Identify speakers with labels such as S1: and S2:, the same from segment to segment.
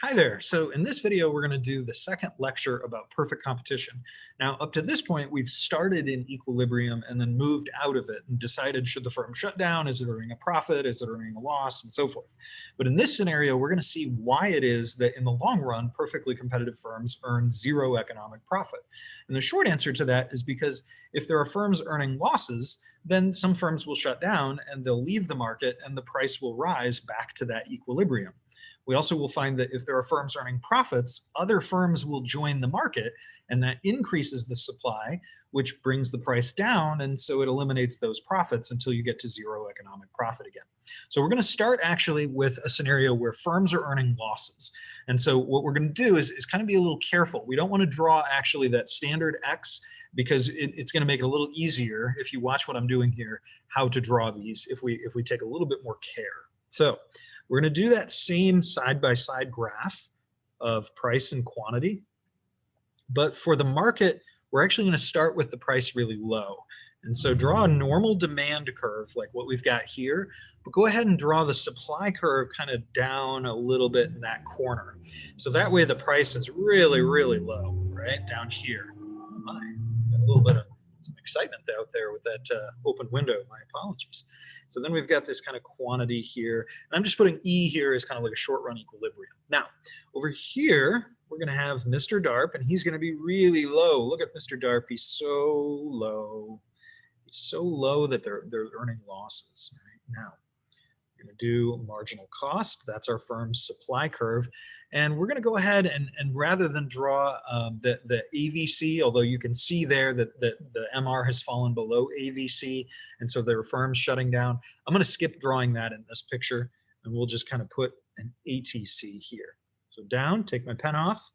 S1: Hi there. So in this video, we're going to do the second lecture about perfect competition. Now, up to this point, we've started in equilibrium and then moved out of it and decided, should the firm shut down? Is it earning a profit? Is it earning a loss? And so forth. But in this scenario, we're going to see why it is that in the long run, perfectly competitive firms earn zero economic profit. And the short answer to that is because if there are firms earning losses, then some firms will shut down and they'll leave the market and the price will rise back to that equilibrium. We also will find that if there are firms earning profits, other firms will join the market, and that increases the supply, which brings the price down. And so it eliminates those profits until you get to zero economic profit again. So we're going to start actually with a scenario where firms are earning losses. And so what we're going to do is kind of be a little careful. We don't want to draw actually that standard X because it's going to make it a little easier if you watch what I'm doing here, how to draw these if we take a little bit more care. So we're going to do that same side-by-side graph of price and quantity. But for the market, we're actually going to start with the price really low. And so draw a normal demand curve like what we've got here, but go ahead and draw the supply curve kind of down a little bit in that corner. So that way the price is really, really low, right down here. Oh my, got a little bit of some excitement out there with that open window. My apologies. So then we've got this kind of quantity here. And I'm just putting E here as kind of like a short run equilibrium. Now, over here, we're going to have Mr. DARP, and he's going to be really low. Look at Mr. DARP. He's so low. He's so low that they're earning losses. Right now, we're going to do marginal cost. That's our firm's supply curve. And we're going to go ahead and rather than draw the AVC, although you can see there that the MR has fallen below AVC, and so there are firms shutting down, I'm going to skip drawing that in this picture, and we'll just kind of put an ATC here. So down, take my pen off,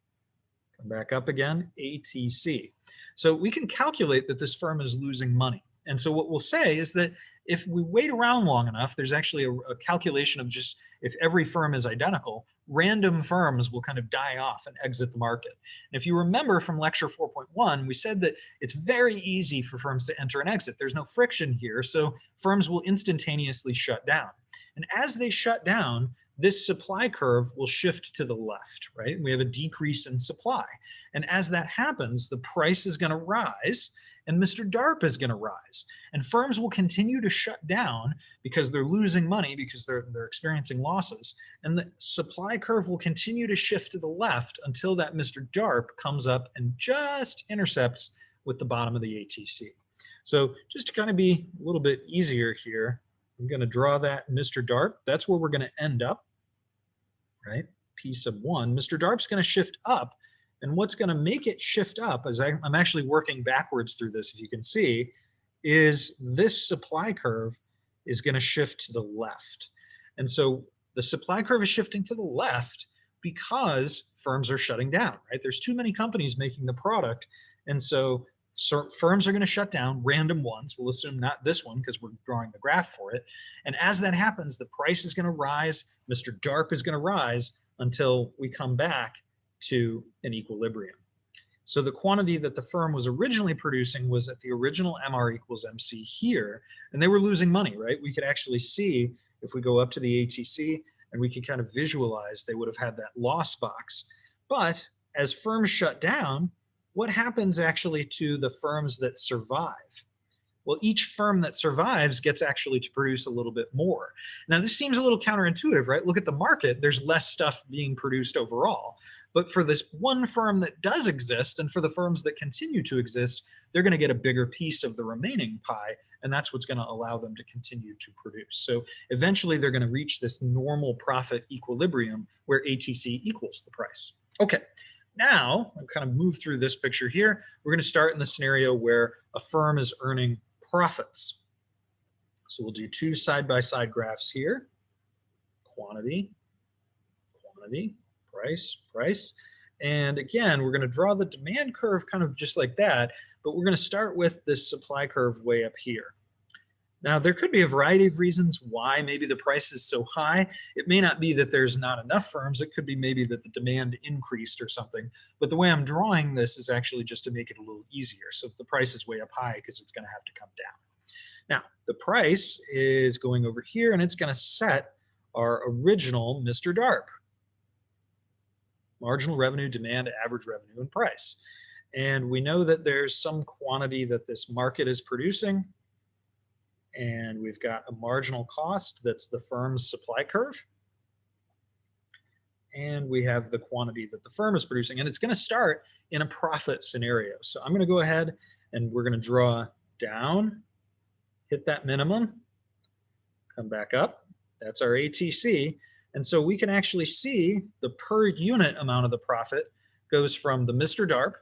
S1: come back up again, ATC. So we can calculate that this firm is losing money. And so what we'll say is that if we wait around long enough, there's actually a calculation of just if every firm is identical, random firms will kind of die off and exit the market. And if you remember from lecture 4.1, we said that it's very easy for firms to enter and exit. There's no friction here, so firms will instantaneously shut down. And as they shut down, this supply curve will shift to the left, right? We have a decrease in supply. And as that happens, the price is going to rise and Mr. DARP is going to rise. And firms will continue to shut down because they're losing money, because they're experiencing losses. And the supply curve will continue to shift to the left until that Mr. DARP comes up and just intercepts with the bottom of the ATC. So just to kind of be a little bit easier here, I'm going to draw that Mr. DARP. That's where we're going to end up, right? P sub 1. Mr. DARP's going to shift up. And what's going to make it shift up, as I'm actually working backwards through this, if you can see, is this supply curve is going to shift to the left. And so the supply curve is shifting to the left because firms are shutting down, right? There's too many companies making the product. And so firms are going to shut down, random ones. We'll assume not this one because we're drawing the graph for it. And as that happens, the price is going to rise. Mr. DARP is going to rise until we come back to an equilibrium. So the quantity that the firm was originally producing was at the original MR equals MC here, and they were losing money, right? We could actually see if we go up to the ATC and we can kind of visualize they would have had that loss box. But as firms shut down, what happens actually to the firms that survive? Well, each firm that survives gets actually to produce a little bit more. Now, this seems a little counterintuitive, right? Look at the market. There's less stuff being produced overall. But for this one firm that does exist, and for the firms that continue to exist, they're going to get a bigger piece of the remaining pie, and that's what's going to allow them to continue to produce. So eventually they're going to reach this normal profit equilibrium where ATC equals the price. Okay, now I've kind of moved through this picture here. We're going to start in the scenario where a firm is earning profits. So we'll do two side-by-side graphs here. Quantity, quantity, price, price. And again, we're going to draw the demand curve kind of just like that, but we're going to start with this supply curve way up here. Now, there could be a variety of reasons why maybe the price is so high. It may not be that there's not enough firms. It could be maybe that the demand increased or something. But the way I'm drawing this is actually just to make it a little easier. So if the price is way up high, because it's going to have to come down. Now, the price is going over here, and it's going to set our original Mr. DARP. marginal revenue, demand, average revenue, and price. And we know that there's some quantity that this market is producing. And we've got a marginal cost that's the firm's supply curve. And we have the quantity that the firm is producing. And it's going to start in a profit scenario. So I'm going to go ahead and we're going to draw down, hit that minimum, come back up. That's our ATC. And so we can actually see the per unit amount of the profit goes from the Mr. DARP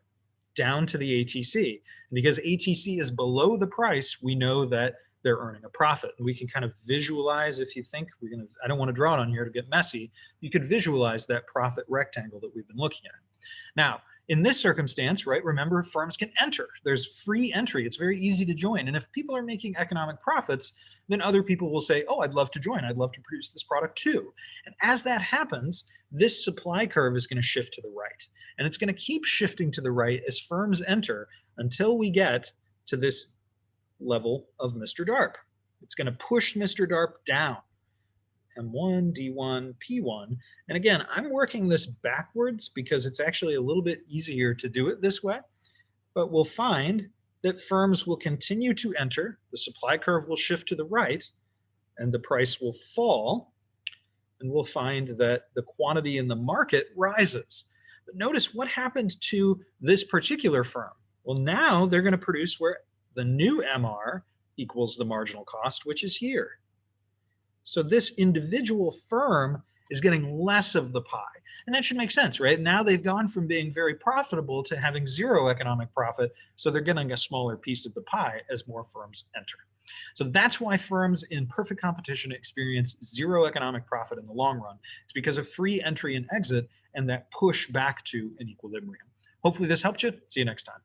S1: down to the ATC. And because ATC is below the price, we know that they're earning a profit. And we can kind of visualize, if you think I don't want to draw it on here to get messy, you could visualize that profit rectangle that we've been looking at. Now, in this circumstance, right, remember firms can enter. There's free entry. It's very easy to join. And if people are making economic profits, then other people will say, oh, I'd love to join. I'd love to produce this product too. And as that happens, this supply curve is going to shift to the right. And it's going to keep shifting to the right as firms enter until we get to this level of Mr. DARP. It's going to push Mr. DARP down. M1, D1, P1. And again, I'm working this backwards because it's actually a little bit easier to do it this way. But we'll find that firms will continue to enter, the supply curve will shift to the right, and the price will fall. And we'll find that the quantity in the market rises. But notice what happened to this particular firm. Well, now they're going to produce where the new MR equals the marginal cost, which is here. So this individual firm is getting less of the pie. And that should make sense, right? Now they've gone from being very profitable to having zero economic profit. So they're getting a smaller piece of the pie as more firms enter. So that's why firms in perfect competition experience zero economic profit in the long run. It's because of free entry and exit and that push back to an equilibrium. Hopefully this helped you. See you next time.